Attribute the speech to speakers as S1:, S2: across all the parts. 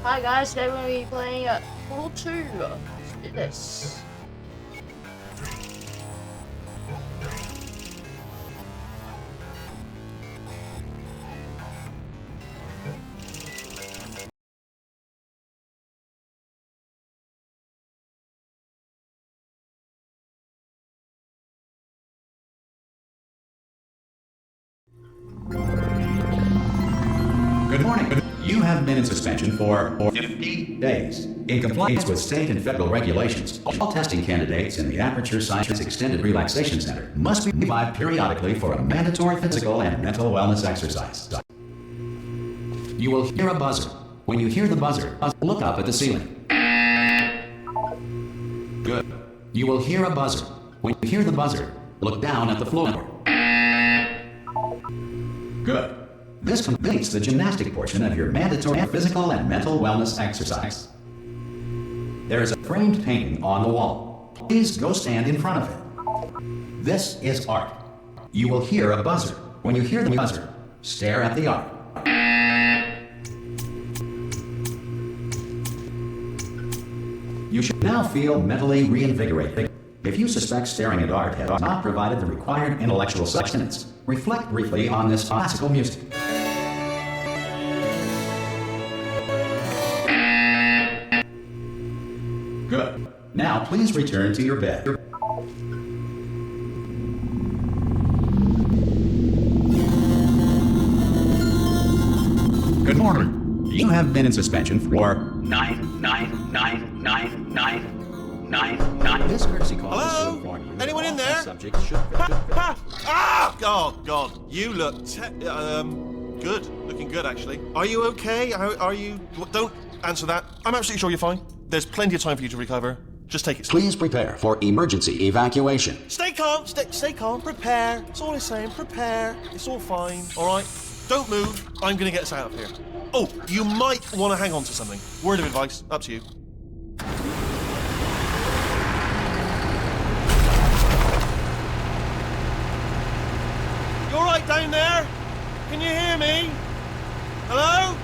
S1: Hi guys, today we're going to be playing Portal 2. Let's do this.
S2: Good morning. You have been in suspension for 50 days. In compliance with state and federal regulations, all testing candidates in the Aperture Science Extended Relaxation Center must be revived periodically for a mandatory physical and mental wellness exercise. You will hear a buzzer. When you hear the buzzer, look up at the ceiling. Good. You will hear a buzzer. When you hear the buzzer, look down at the floor. Good. This completes the gymnastic portion of your mandatory physical and mental wellness exercise. There is a framed painting on the wall. Please go stand in front of it. This is art. You will hear a buzzer. When you hear the buzzer, stare at the art. You should now feel mentally reinvigorated. If you suspect staring at art has not provided the required intellectual sustenance, reflect briefly on this classical music. Good. Now please return to your bed. Good morning. You have been in suspension for 9999999. This courtesy call is to inform you.
S3: Anyone in there?
S2: Subjects should.
S3: Ah! Oh God, you look good. Looking good, actually. Are you okay? Are you? Don't answer that. I'm absolutely sure you're fine. There's plenty of time for you to recover. Just take it slow.
S2: Please prepare for emergency evacuation.
S3: Stay calm. Stay calm. Prepare. That's all I'm saying. Prepare. It's all fine. All right. Don't move. I'm gonna get us out of here. Oh, you might want to hang on to something. Word of advice. Up to you. You all right down there? Can you hear me? Hello?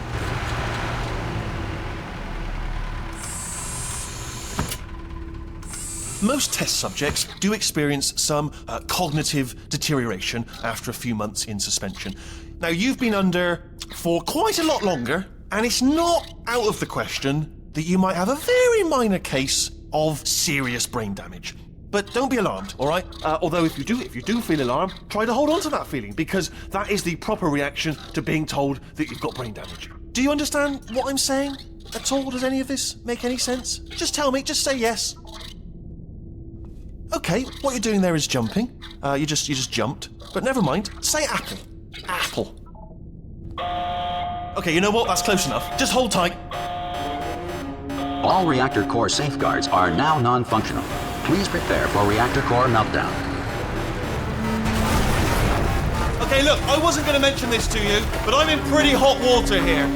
S3: Most test subjects do experience some cognitive deterioration after a few months in suspension. Now, you've been under for quite a lot longer, and it's not out of the question that you might have a very minor case of serious brain damage. But don't be alarmed, all right? Although if you do feel alarmed, try to hold on to that feeling, because that is the proper reaction to being told that you've got brain damage. Do you understand what I'm saying at all? Does any of this make any sense? Just tell me, just say yes. Okay, what you're doing there is jumping. You just jumped. But never mind. Say apple. Apple. Okay, you know what? That's close enough. Just hold tight.
S2: All reactor core safeguards are now non-functional. Please prepare for reactor core meltdown.
S3: Okay, look, I wasn't going to mention this to you, but I'm in pretty hot water here.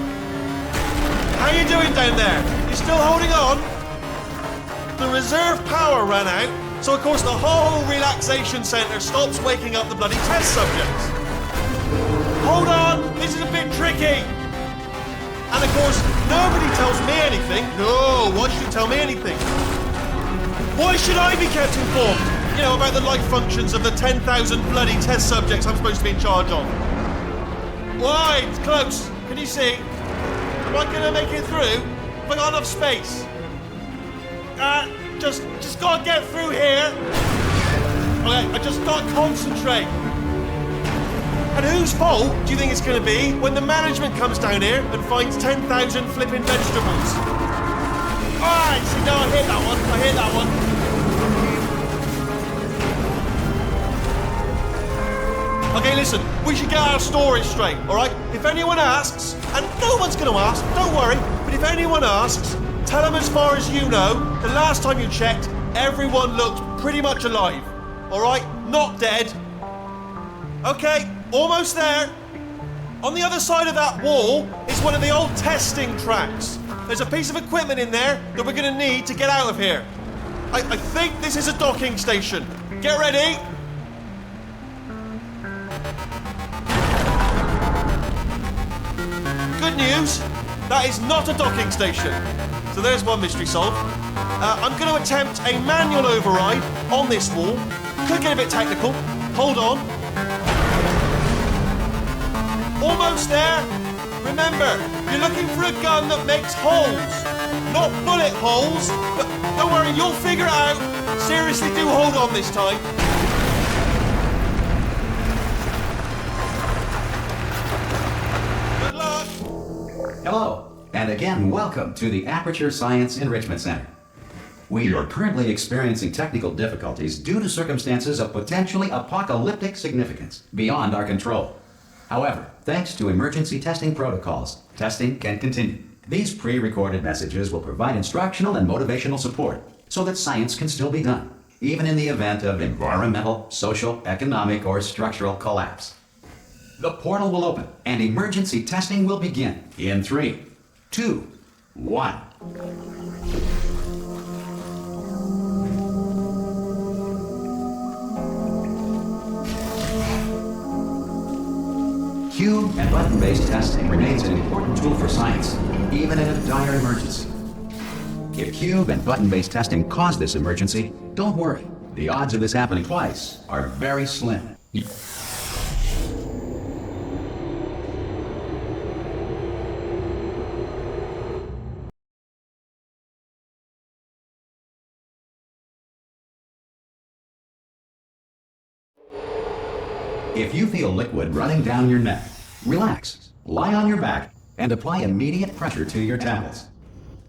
S3: How you doing down there? You still holding on? The reserve power ran out, so of course the whole relaxation centre stops waking up the bloody test subjects. Hold on, this is a bit tricky. And of course, nobody tells me anything. No, why should you tell me anything? Why should I be kept informed? You know, about the life functions of the 10,000 bloody test subjects I'm supposed to be in charge of. Why? It's close. Can you see? Am I gonna make it through? Have I got enough space? Just gotta get through here. Okay, I just gotta concentrate. And whose fault do you think it's gonna be when the management comes down here and finds 10,000 flipping vegetables? Alright, see, no, I hit that one. Okay, listen, we should get our story straight, alright? If anyone asks, and no one's gonna ask, don't worry, but if anyone asks, tell them as far as you know, the last time you checked, everyone looked pretty much alive, alright? Not dead. Okay, almost there. On the other side of that wall is one of the old testing tracks. There's a piece of equipment in there that we're gonna need to get out of here. I think this is a docking station. Get ready. Good news. That is not a docking station. So there's one mystery solved. I'm going to attempt a manual override on this wall. Could get a bit technical. Hold on. Almost there. Remember, you're looking for a gun that makes holes. Not bullet holes, but don't worry, you'll figure it out. Seriously, do hold on this time. Good luck.
S2: Hello, and again, welcome to the Aperture Science Enrichment Center. We are currently experiencing technical difficulties due to circumstances of potentially apocalyptic significance beyond our control. However, thanks to emergency testing protocols, testing can continue. These pre-recorded messages will provide instructional and motivational support so that science can still be done, even in the event of environmental, social, economic, or structural collapse. The portal will open and emergency testing will begin in 3, 2, 1. Cube and button-based testing remains an important tool for science, even in a dire emergency. If cube and button-based testing caused this emergency, don't worry. The odds of this happening twice are very slim. If you feel liquid running down your neck, relax, lie on your back, and apply immediate pressure to your temples.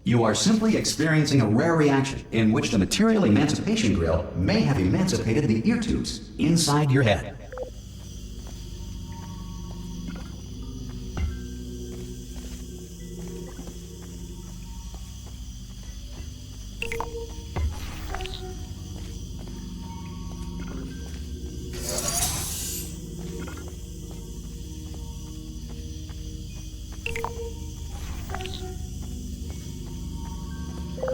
S2: You are simply experiencing a rare reaction in which the material emancipation grill may have emancipated the ear tubes inside your head.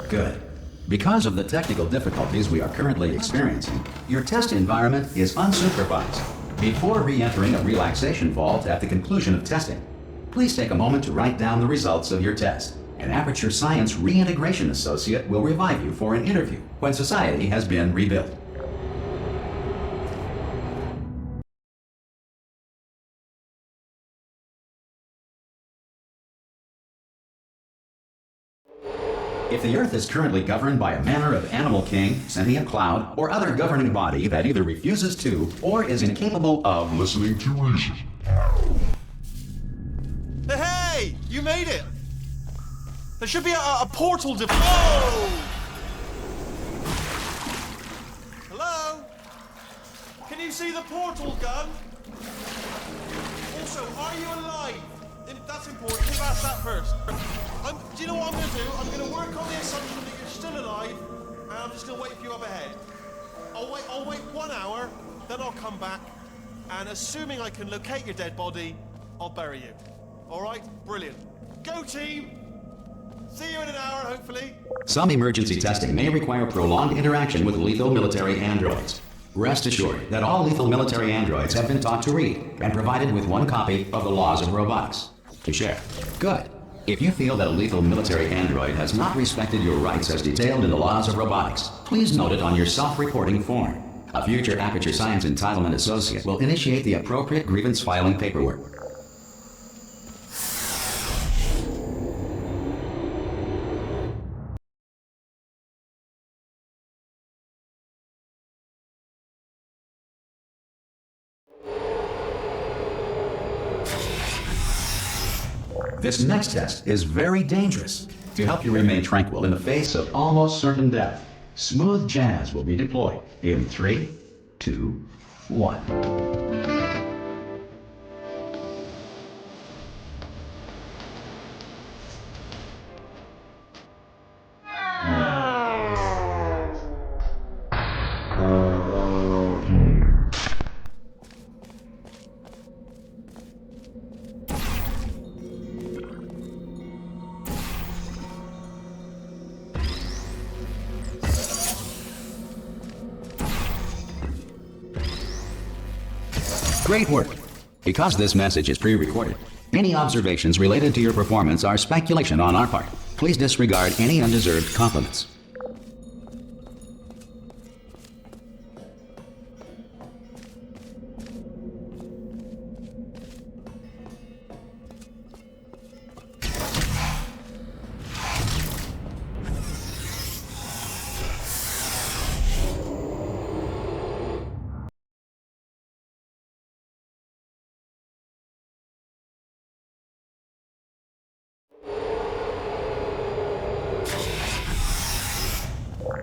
S2: Good. Because of the technical difficulties we are currently experiencing, your test environment is unsupervised. Before re-entering a relaxation vault at the conclusion of testing, please take a moment to write down the results of your test. An Aperture Science Reintegration Associate will revive you for an interview when society has been rebuilt. If the Earth is currently governed by a manner of animal king, sentient cloud, or other governing body that either refuses to or is incapable of listening to reason.
S3: Hey! You made it! There should be a portal to... Oh! Hello? Can you see the portal gun? Also, are you alive? That's important. You've asked that first. Do you know what I'm going to do? I'm going to work on the assumption that you're still alive, and I'm just going to wait for you up ahead. I'll wait 1 hour, then I'll come back, and assuming I can locate your dead body, I'll bury you. All right? Brilliant. Go, team! See you in an hour, hopefully.
S2: Some emergency testing may require prolonged interaction with lethal military androids. Rest assured that all lethal military androids have been taught to read and provided with 1 copy of the Laws of Robotics to share. Good. If you feel that a lethal military android has not respected your rights as detailed in the Laws of Robotics, please note it on your self-reporting form. A future Aperture Science Entitlement Associate will initiate the appropriate grievance filing paperwork. This next test is very dangerous. To help you remain tranquil in the face of almost certain death, smooth jazz will be deployed in 3, 2, 1. Great work! Because this message is pre-recorded, Any observations related to your performance are speculation on our part. Please disregard any undeserved compliments.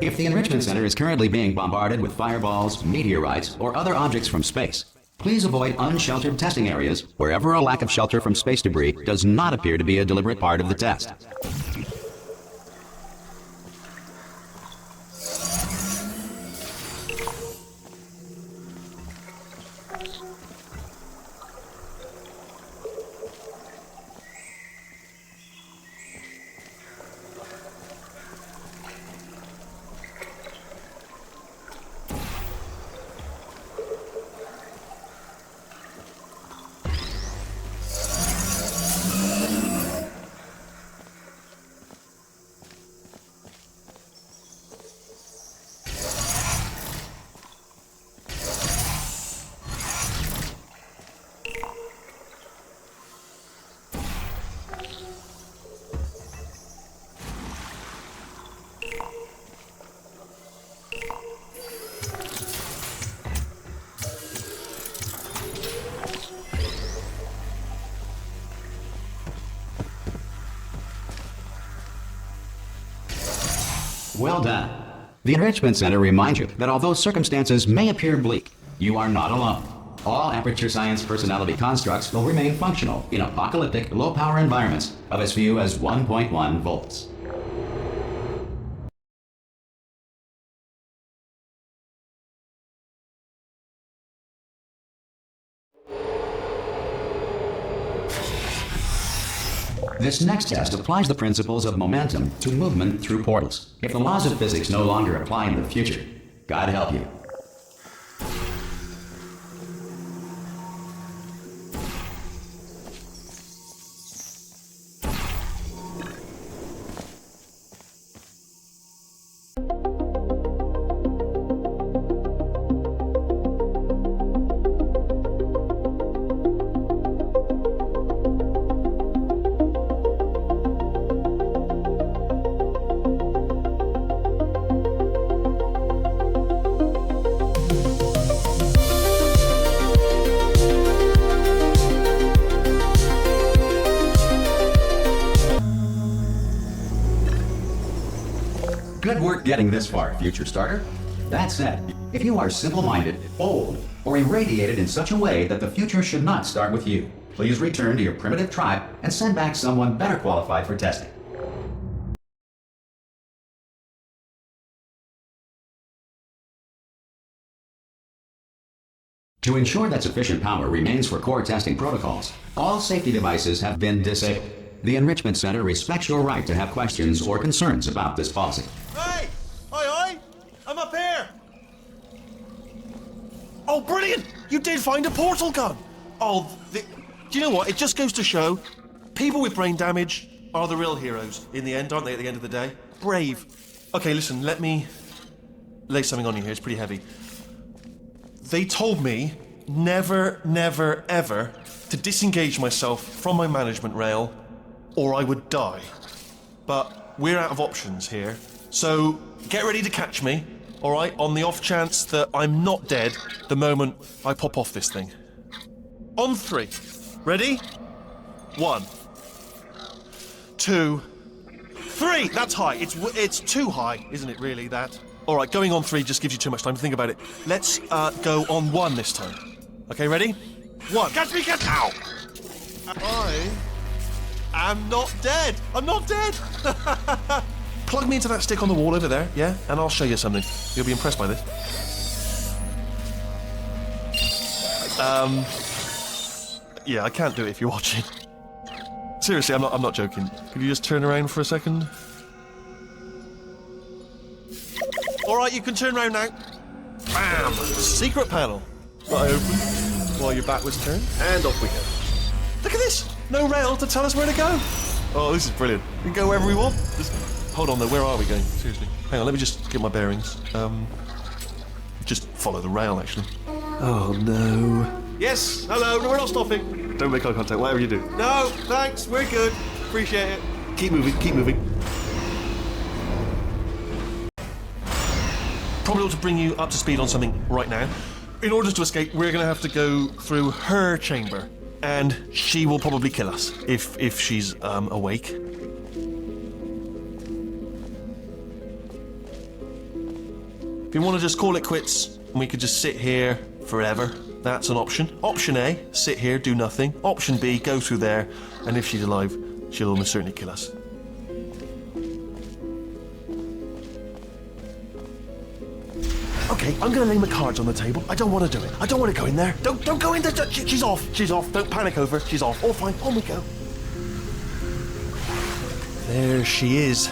S2: If the Enrichment Center is currently being bombarded with fireballs, meteorites, or other objects from space, please avoid unsheltered testing areas wherever a lack of shelter from space debris does not appear to be a deliberate part of the test. Well done. The Enrichment Center reminds you that although circumstances may appear bleak, you are not alone. All Aperture Science personality constructs will remain functional in apocalyptic, low-power environments of as few as 1.1 volts. This next test applies the principles of momentum to movement through portals. If the laws of physics no longer apply in the future, God help you. Good work getting this far, future starter. That said, if you are simple-minded, bold, or irradiated in such a way that the future should not start with you, please return to your primitive tribe and send back someone better qualified for testing. To ensure that sufficient power remains for core testing protocols, all safety devices have been disabled. The Enrichment Center respects your right to have questions or concerns about this policy.
S3: Hey! Hi! I'm up here! Oh, brilliant! You did find a portal gun! Do you know what? It just goes to show, people with brain damage are the real heroes in the end, aren't they, at the end of the day? Brave. Okay, listen, let me lay something on you here. It's pretty heavy. They told me never, never, ever to disengage myself from my management rail or I would die. But we're out of options here, so get ready to catch me, all right, on the off chance that I'm not dead the moment I pop off this thing. On 3. Ready? 1, 2, 3. That's high. It's too high, isn't it, really, that? All right, going on 3 just gives you too much time to think about it. Let's go on 1 this time. Okay, ready? 1. Catch me, catch! Ow! I'm not dead. I'm not dead. Plug me into that stick on the wall over there, yeah? And I'll show you something. You'll be impressed by this. Yeah, I can't do it if you're watching. Seriously, I'm not joking. Could you just turn around for a second? All right, you can turn around now. Bam! Secret panel. That open while your back was turned, and off we go. Look at this! No rail to tell us where to go. Oh, this is brilliant. We can go wherever we want. Hold on though, where are we going? Seriously. Hang on, let me just get my bearings. Just follow the rail, actually. Oh, no. Yes, hello, no, we're not stopping. Don't make eye contact, whatever you do. No, thanks, we're good. Appreciate it. Keep moving, keep moving. Probably ought to bring you up to speed on something right now. In order to escape, we're going to have to go through her chamber. And she will probably kill us, if she's, awake. If you want to just call it quits, and we could just sit here forever, that's an option. Option A, sit here, do nothing. Option B, go through there, and if she's alive, she'll almost certainly kill us. Okay, I'm gonna lay my cards on the table. I don't want to do it. I don't want to go in there. Don't go in there. She's off. She's off. Don't panic over. She's off. All fine. On we go. There she is.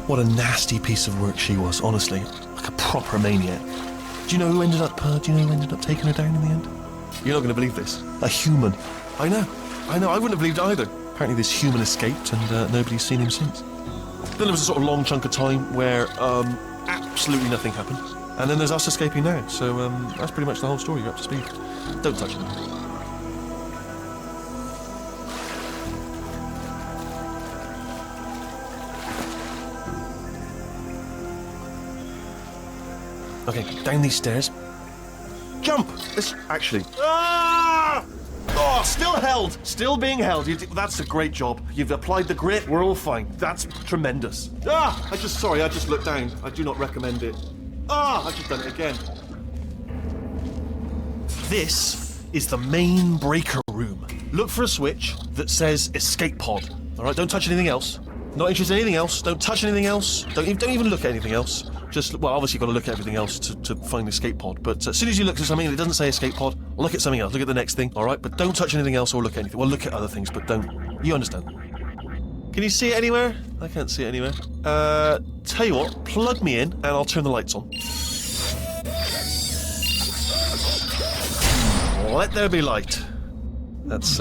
S3: What a nasty piece of work she was, honestly. Like a proper maniac. Do you know who ended up taking her down in the end? You're not going to believe this. A human. I know. I wouldn't have believed it either. Apparently this human escaped and nobody's seen him since. Then there was a sort of long chunk of time where absolutely nothing happened. And then there's us escaping now. So that's pretty much the whole story. You're up to speed. Don't touch it. Okay, down these stairs. Jump! This actually. Ah! Oh, still held. Still being held. That's a great job. You've applied the grit. We're all fine. That's tremendous. Ah! I just looked down. I do not recommend it. Ah! I've just done it again. This is the main breaker room. Look for a switch that says escape pod. All right, don't touch anything else. Not interested in anything else. Don't touch anything else. Don't even look at anything else. Just, well, obviously you've got to look at everything else to find the escape pod. But as soon as you look at something and it doesn't say escape pod, look at something else. Look at the next thing, all right? But don't touch anything else or look at anything. Well, look at other things, but don't. You understand. Can you see it anywhere? I can't see it anywhere. Tell you what, plug me in and I'll turn the lights on. Let there be light. That's,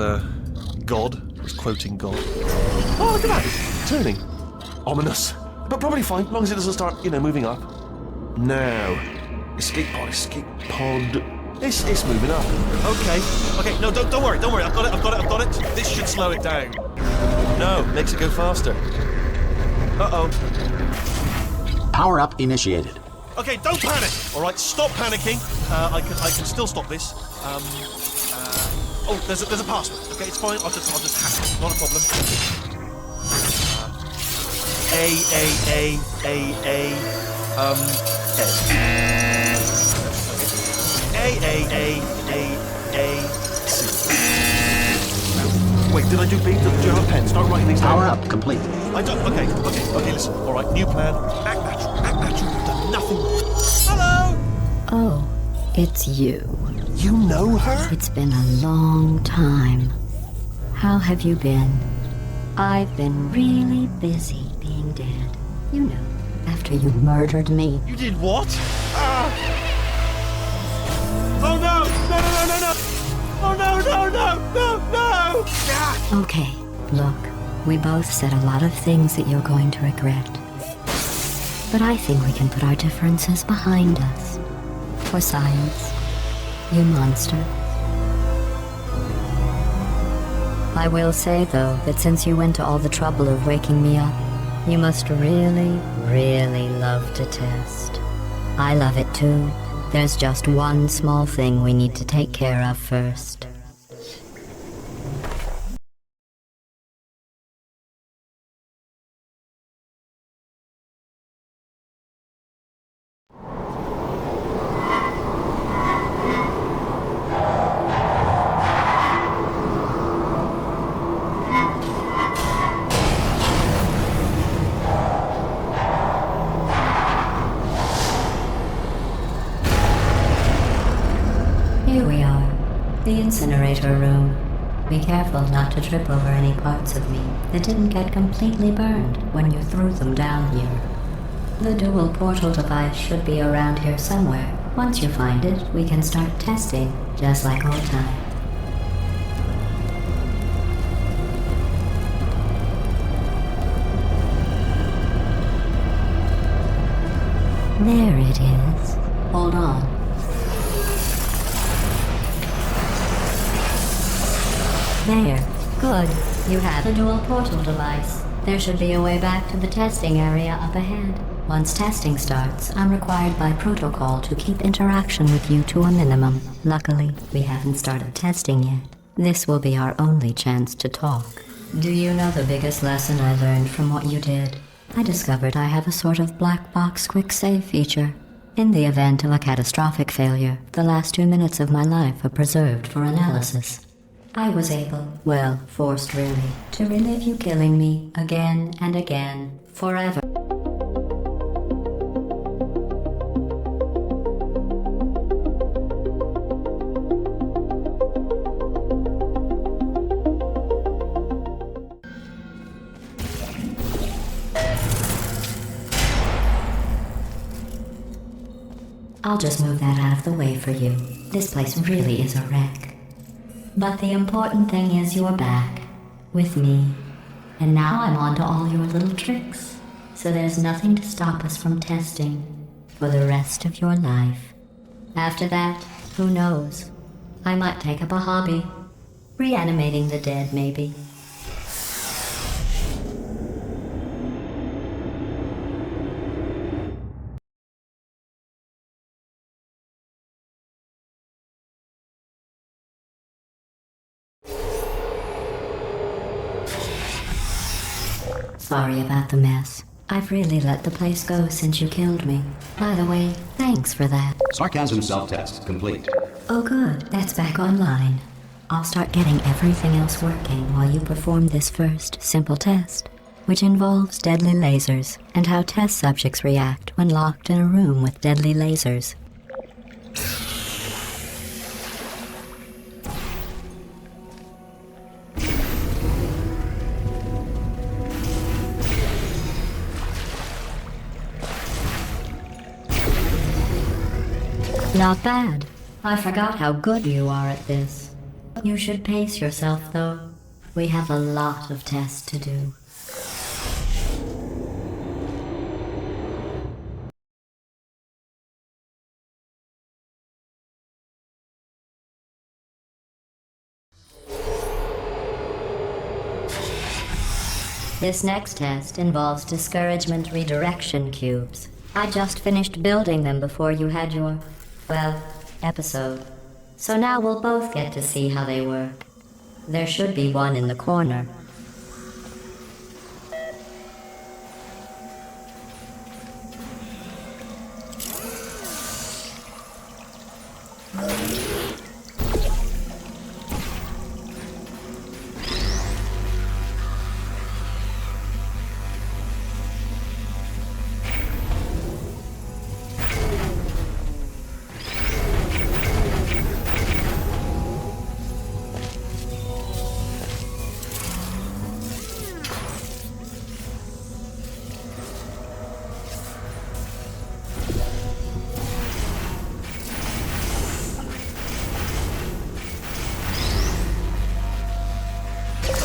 S3: God. He's quoting God. Oh, look at that! Turning. Ominous. But probably fine, as long as it doesn't start, moving up. Now. Escape pod. It's moving up. Okay, no, don't worry. I've got it. This should slow it down. No, makes it go faster. Uh-oh.
S2: Power up initiated.
S3: Okay, don't panic. All right, stop panicking. I can still stop this. Oh, there's a password. Okay, it's fine. I'll just hack it. Not a problem. C. Wait, did I do B? Do you have a pen? Start writing these down.
S2: Power up complete.
S3: I don't. Okay, listen. All right, new plan. Act natural. You've done nothing. Hello!
S4: Oh, it's you.
S3: You know her?
S4: It's been a long time. How have you been? I've been really busy being dead. You know, after you murdered me.
S3: You did what? Oh no! No! Oh no! Ah!
S4: Okay, look, we both said a lot of things that you're going to regret. But I think we can put our differences behind us. For science, you monster. I will say, though, that since you went to all the trouble of waking me up, you must really, really love to test. I love it too. There's just one small thing we need to take care of first. Here we are, the incinerator room. Be careful not to trip over any parts of me that didn't get completely burned when you threw them down here. The dual portal device should be around here somewhere. Once you find it, we can start testing, just like old times. There it is. Hold on. There. Good. You have a dual portal device. There should be a way back to the testing area up ahead. Once testing starts, I'm required by protocol to keep interaction with you to a minimum. Luckily, we haven't started testing yet. This will be our only chance to talk. Do you know the biggest lesson I learned from what you did? I discovered I have a sort of black box quick save feature. In the event of a catastrophic failure, the last 2 minutes of my life are preserved for analysis. I was able, well, forced really, to relive you killing me again and again, forever. I'll just move that out of the way for you. This place really is a wreck. But the important thing is you're back. With me. And now I'm on to all your little tricks. So there's nothing to stop us from testing. For the rest of your life. After that, who knows? I might take up a hobby. Reanimating the dead, maybe. Sorry about the mess. I've really let the place go since you killed me. By the way, thanks for that.
S2: Sarcasm self-test complete.
S4: Oh good, that's back online. I'll start getting everything else working while you perform this first, simple test, which involves deadly lasers and how test subjects react when locked in a room with deadly lasers. Not bad. I forgot how good you are at this. You should pace yourself, though. We have a lot of tests to do. This next test involves discouragement redirection cubes. I just finished building them before you had your, well, episode. So now we'll both get to see how they work. There should be one in the corner.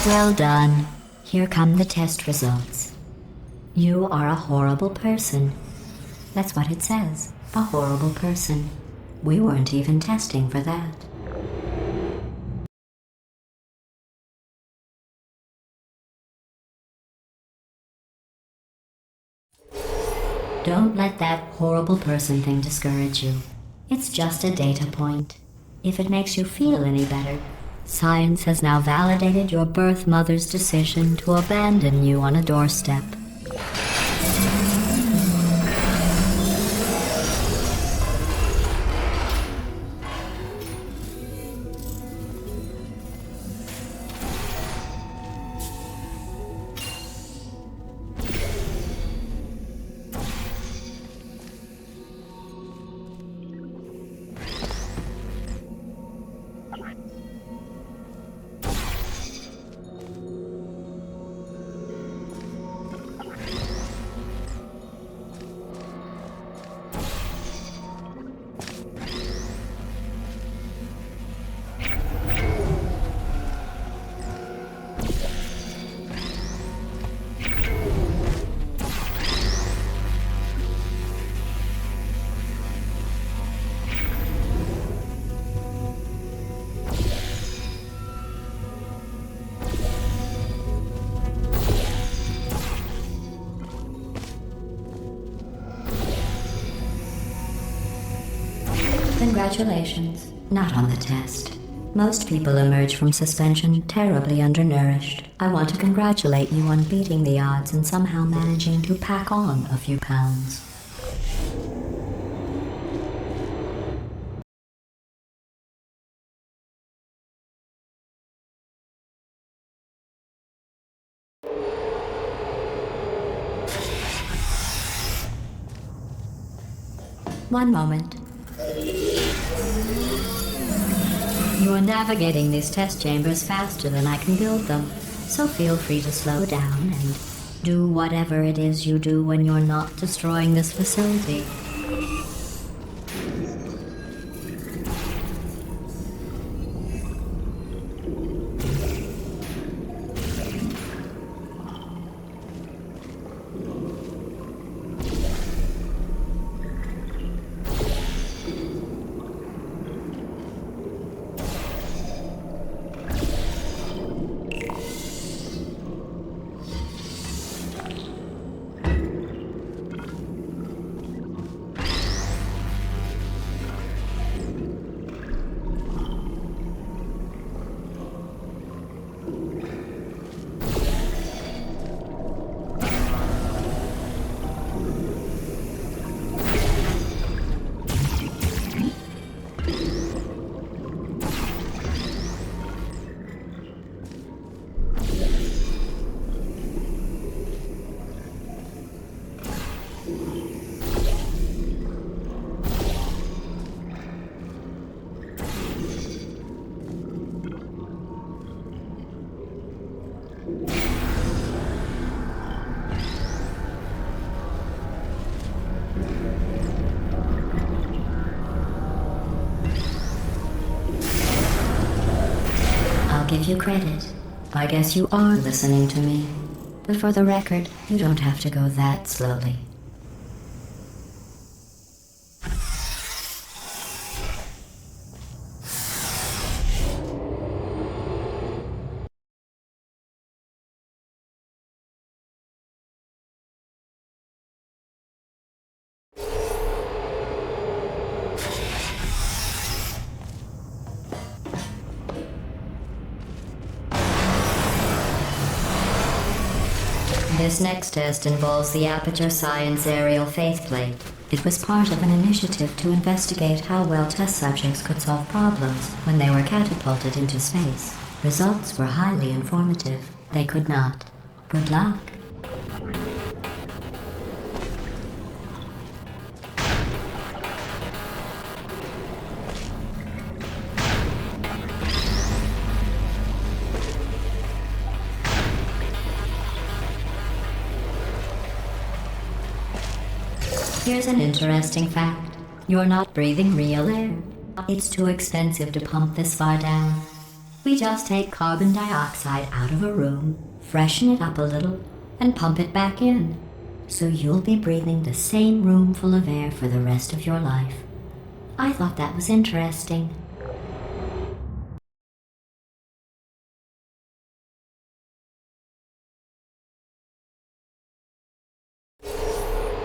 S4: Well done. Here come the test results. You are a horrible person. That's what it says. A horrible person. We weren't even testing for that. Don't let that horrible person thing discourage you. It's just a data point. If it makes you feel any better, science has now validated your birth mother's decision to abandon you on a doorstep. Congratulations. Not on the test. Most people emerge from suspension terribly undernourished. I want to congratulate you on beating the odds and somehow managing to pack on a few pounds. One moment. You're navigating these test chambers faster than I can build them, so feel free to slow down and do whatever it is you do when you're not destroying this facility. Give you credit. I guess you are listening to me. But for the record, you don't have to go that slowly. This next test involves the Aperture Science Aerial Faithplate. It was part of an initiative to investigate how well test subjects could solve problems when they were catapulted into space. Results were highly informative. They could not. Good luck. Here's an interesting fact. You're not breathing real air. It's too expensive to pump this far down. We just take carbon dioxide out of a room, freshen it up a little, and pump it back in. So you'll be breathing the same room full of air for the rest of your life. I thought that was interesting.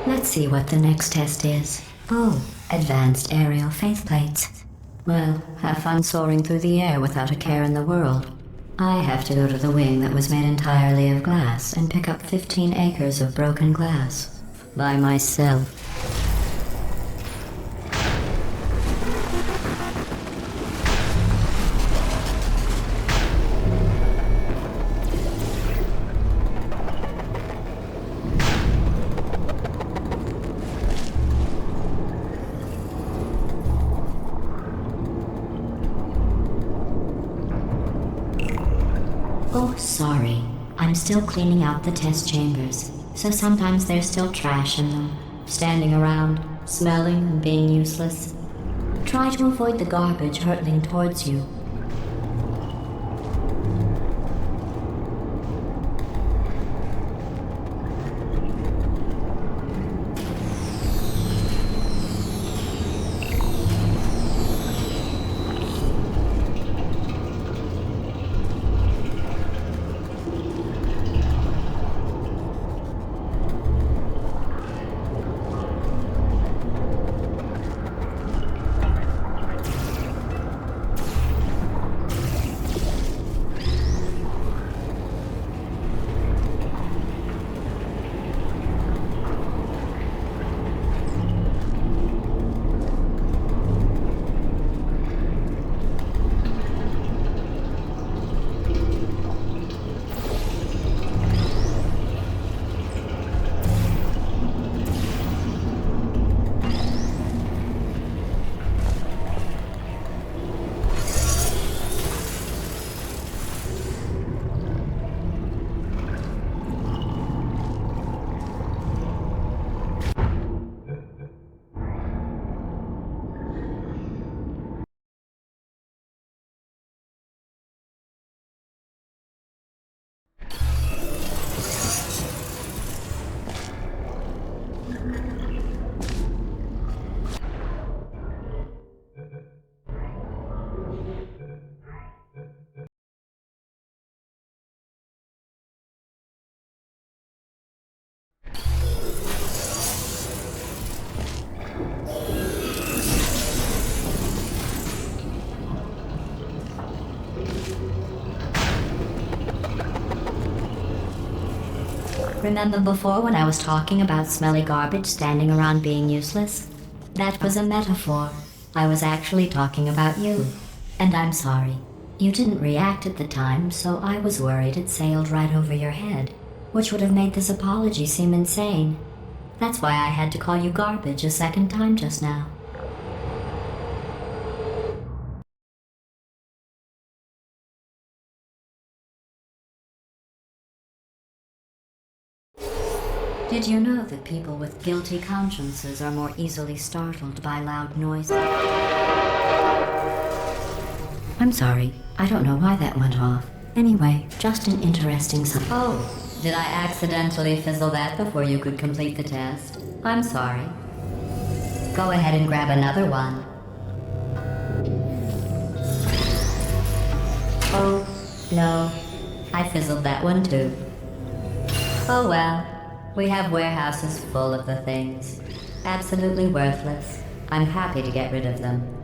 S4: Let's see what the next test is. Oh, advanced aerial faithplates. Well, have fun soaring through the air without a care in the world. I have to go to the wing that was made entirely of glass and pick up 15 acres of broken glass. By myself. Oh, sorry. I'm still cleaning out the test chambers, so sometimes there's still trash in them, standing around, smelling and being useless. Try to avoid the garbage hurtling towards you. Remember before when I was talking about smelly garbage standing around being useless? That was a metaphor. I was actually talking about you. And I'm sorry. You didn't react at the time, so I was worried it sailed right over your head, which would have made this apology seem insane. That's why I had to call you garbage a second time just now. Did you know that people with guilty consciences are more easily startled by loud noises? I'm sorry. I don't know why that went off. Anyway, just an interesting Oh, did I accidentally fizzle that before you could complete the test? I'm sorry. Go ahead and grab another one. Oh, no. I fizzled that one too. Oh well. We have warehouses full of the things. Absolutely worthless. I'm happy to get rid of them.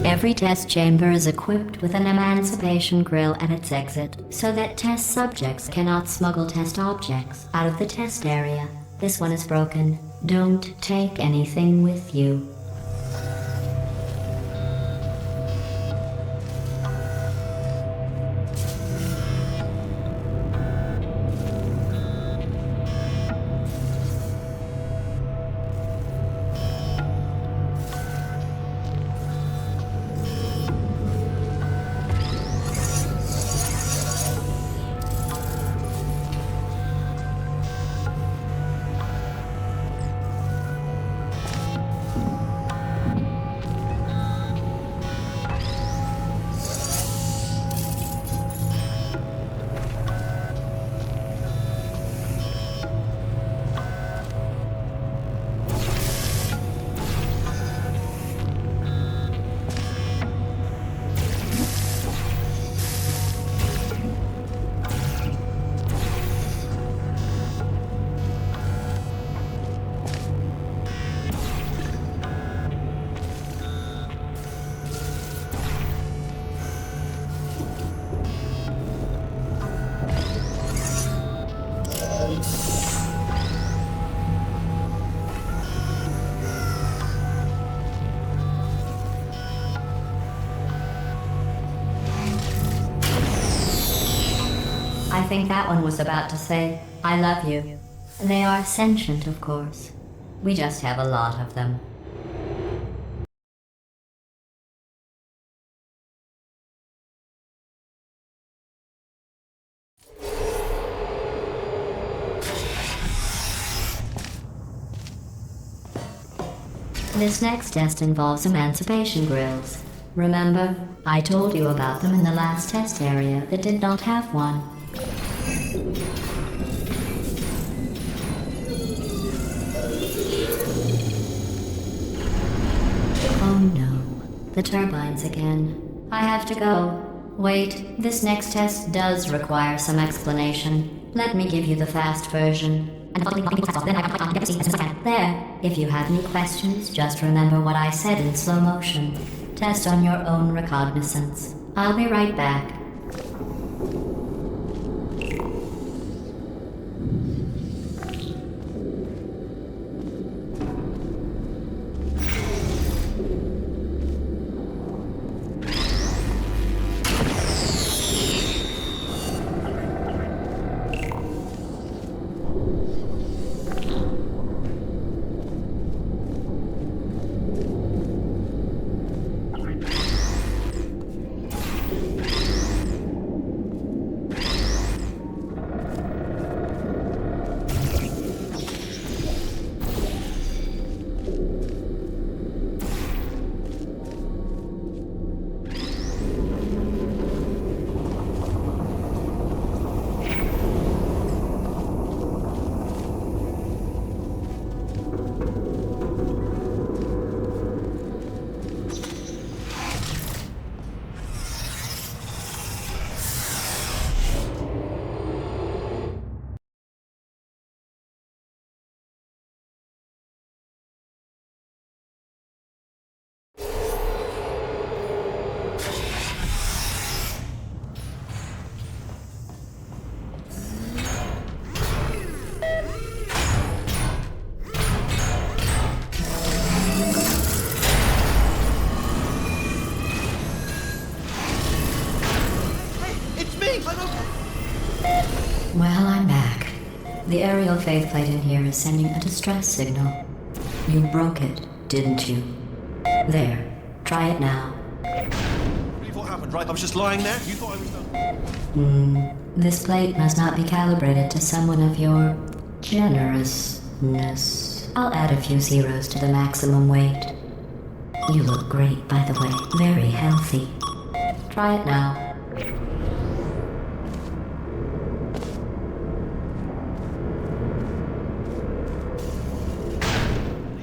S4: Every test chamber is equipped with an emancipation grill at its exit, so that test subjects cannot smuggle test objects out of the test area. This one is broken. Don't take anything with you. I think that one was about to say, I love you. They are sentient, of course. We just have a lot of them. This next test involves emancipation grills. Remember, I told you about them in the last test area that did not have one. Oh no, the turbines again. I have to go. Wait, this next test does require some explanation. Let me give you the fast version. There, if you have any questions, just remember what I said in slow motion. Test on your own recognizance. I'll be right back. Well, I'm back. The aerial faceplate in here is sending a distress signal. You broke it, didn't you? There. Try it now.
S3: Believe what happened, right? I was just lying there. You thought I was done.
S4: This plate must not be calibrated to someone of your generousness. I'll add a few zeros to the maximum weight. You look great, by the way. Very healthy. Try it now.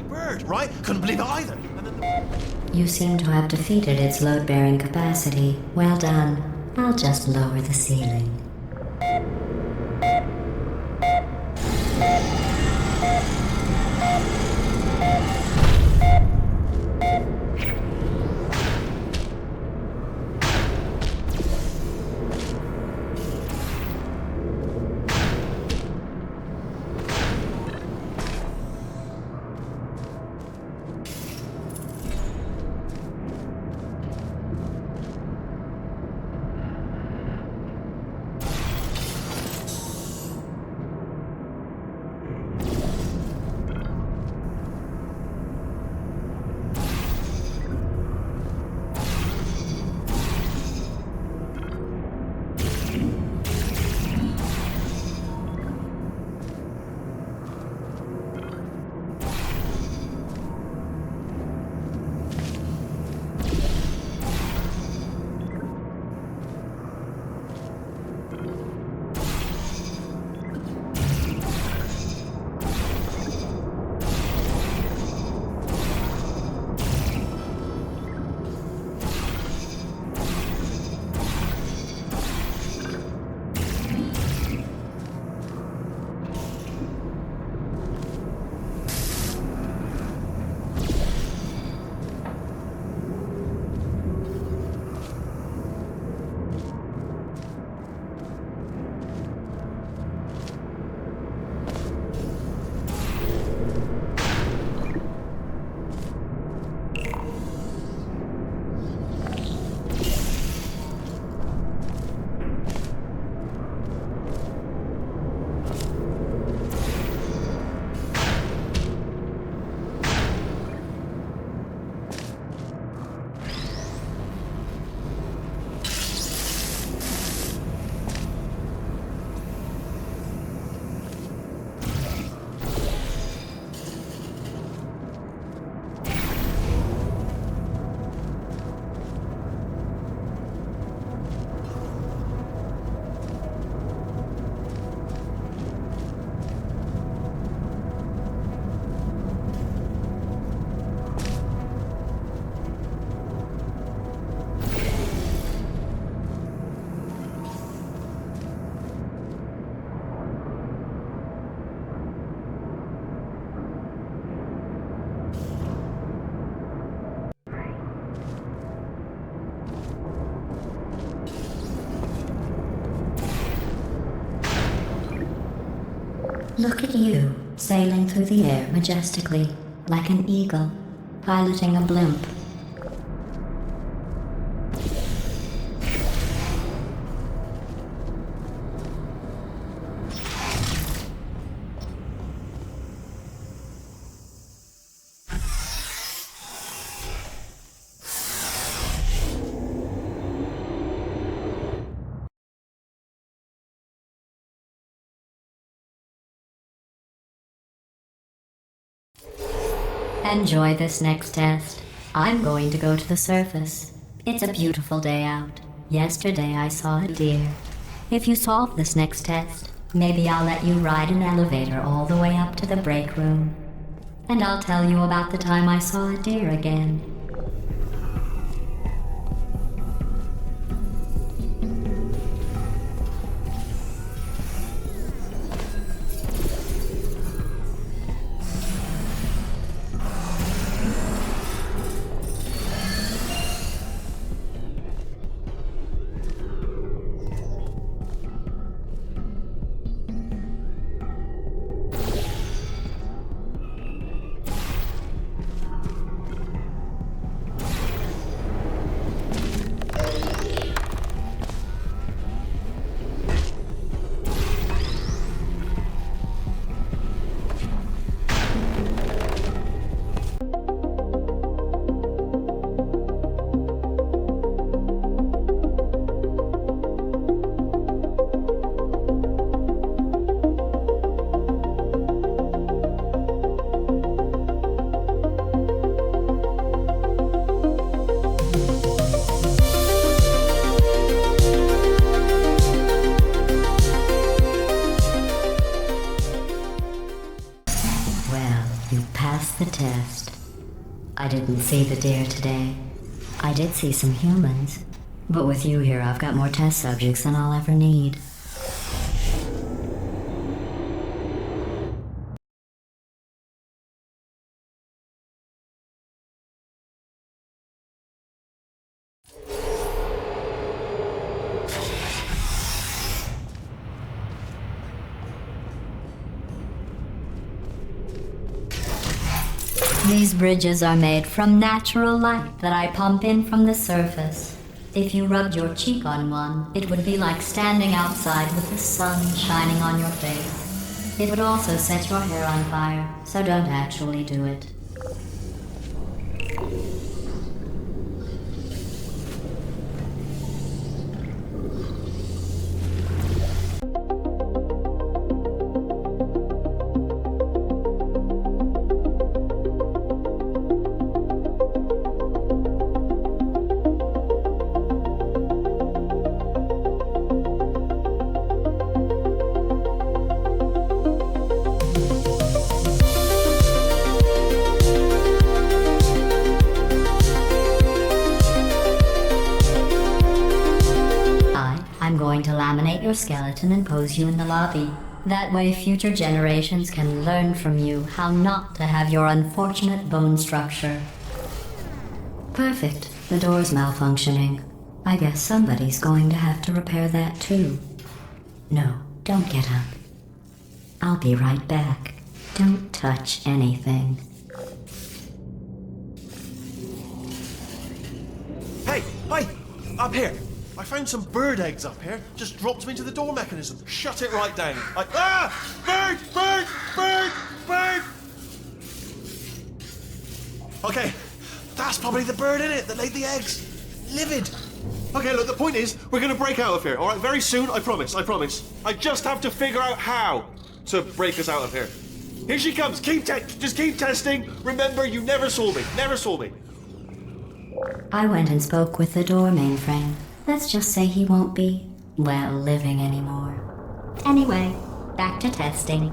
S3: Bird, right? Couldn't believe it either. And then
S4: You seem to have defeated its load-bearing capacity. Well done. I'll just lower the ceiling. Look at you, sailing through the air majestically, like an eagle, piloting a blimp. Enjoy this next test. I'm going to go to the surface. It's a beautiful day out. Yesterday I saw a deer. If you solve this next test, maybe I'll let you ride an elevator all the way up to the break room. And I'll tell you about the time I saw a deer again. I didn't see the deer today. I did see some humans. But with you here, I've got more test subjects than I'll ever need. These bridges are made from natural light that I pump in from the surface. If you rubbed your cheek on one, it would be like standing outside with the sun shining on your face. It would also set your hair on fire, so don't actually do it. I'm going to laminate your skeleton and pose you in the lobby. That way future generations can learn from you how not to have your unfortunate bone structure. Perfect. The door's malfunctioning. I guess somebody's going to have to repair that too. No, don't get up. I'll be right back. Don't touch anything.
S3: Hey, up here. I found some bird eggs up here. Just dropped them into the door mechanism. Shut it right down. Bird! Okay, that's probably the bird in it that laid the eggs. Livid. Okay, look, the point is, we're gonna break out of here, all right? Very soon, I promise. I just have to figure out how to break us out of here. Here she comes. Just keep testing. Remember, you never saw me.
S4: I went and spoke with the door mainframe. Let's just say he won't be, well, living anymore. Anyway, back to testing.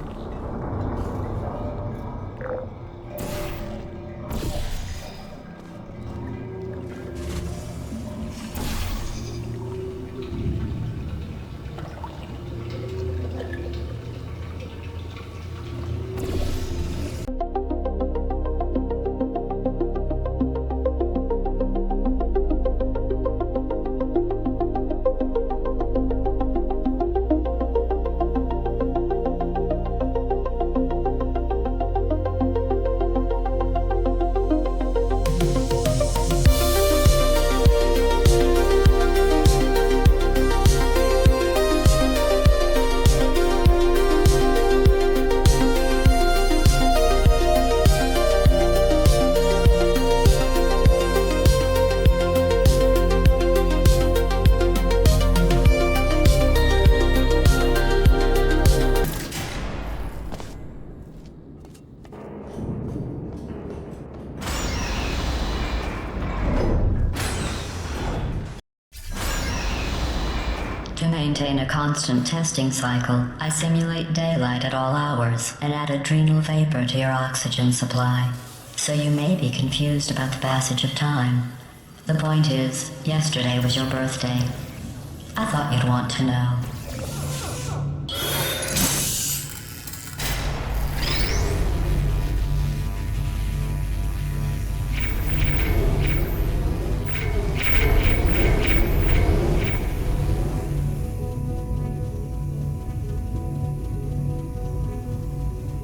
S4: To maintain a constant testing cycle, I simulate daylight at all hours and add adrenal vapor to your oxygen supply. So you may be confused about the passage of time. The point is, yesterday was your birthday. I thought you'd want to know.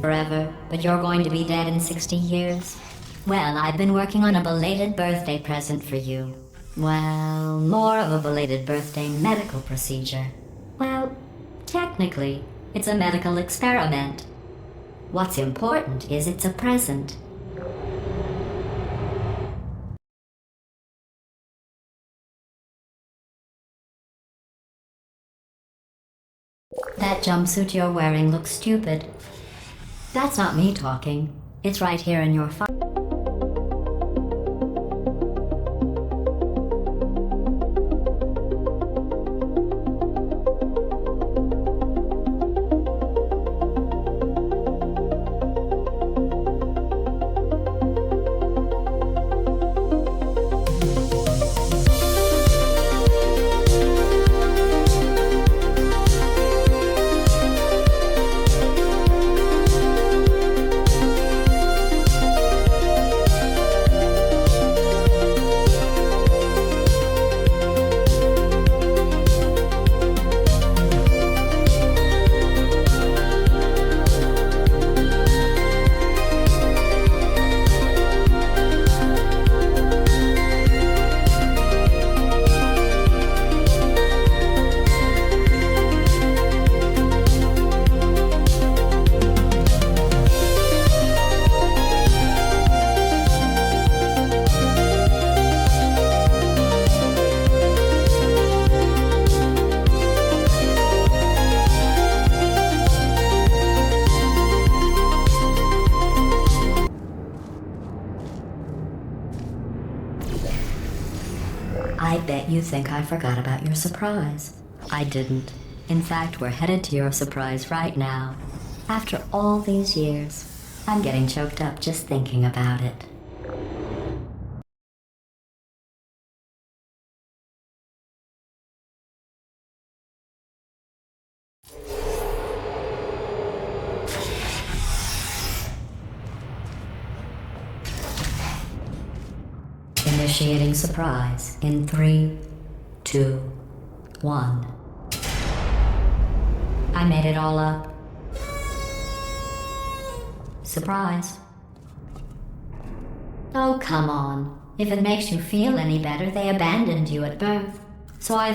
S4: Forever, but you're going to be dead in 60 years? Well, I've been working on a belated birthday present for you. Well, more of a belated birthday medical procedure. Well, technically, it's a medical experiment. What's important is it's a present. That jumpsuit you're wearing looks stupid. That's not me talking. It's right here in your file. You think I forgot about your surprise. I didn't. In fact, we're headed to your surprise right now. After all these years, I'm getting choked up just thinking about it. Initiating surprise in 3, 2, 1. I made it all up. Surprise. Oh, come on. If it makes you feel any better, they abandoned you at birth. So I